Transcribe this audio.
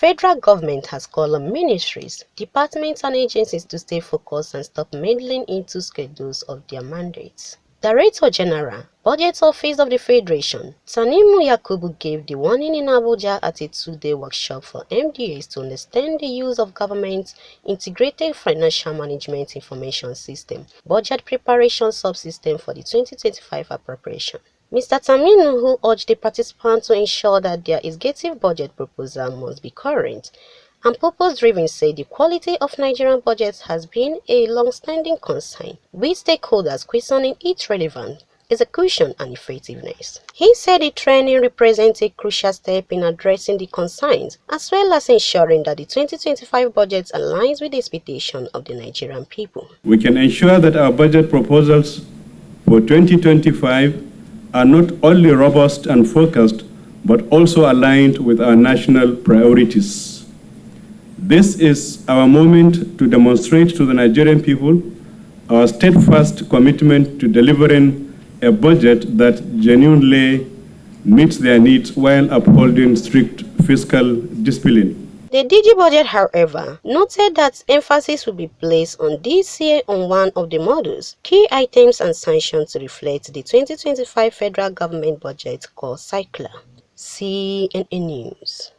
federal government has called on ministries, departments and agencies to stay focused and stop meddling into schedules of their mandates. Director General, Budget Office of the Federation, Tanimu Yakubu gave the warning in Abuja at a two-day workshop for MDAs to understand the use of government's Integrated Financial Management Information System, budget preparation subsystem for the 2025 appropriation. Mr. Tanimu, who urged the participants to ensure that their executive budget proposal must be current and purpose-driven, said the quality of Nigerian budgets has been a long-standing concern, with stakeholders questioning its relevance, execution and effectiveness. He said the training represents a crucial step in addressing the concerns, as well as ensuring that the 2025 budget aligns with the expectations of the Nigerian people. We can ensure that our budget proposals for 2025 are not only robust and focused, but also aligned with our national priorities. This is our moment to demonstrate to the Nigerian people our steadfast commitment to delivering a budget that genuinely meets their needs while upholding strict fiscal discipline. The DG budget, however, noted that emphasis will be placed on this year on one of the models, key items and sanctions to reflect the 2025 federal government budget called Circular. CNN News.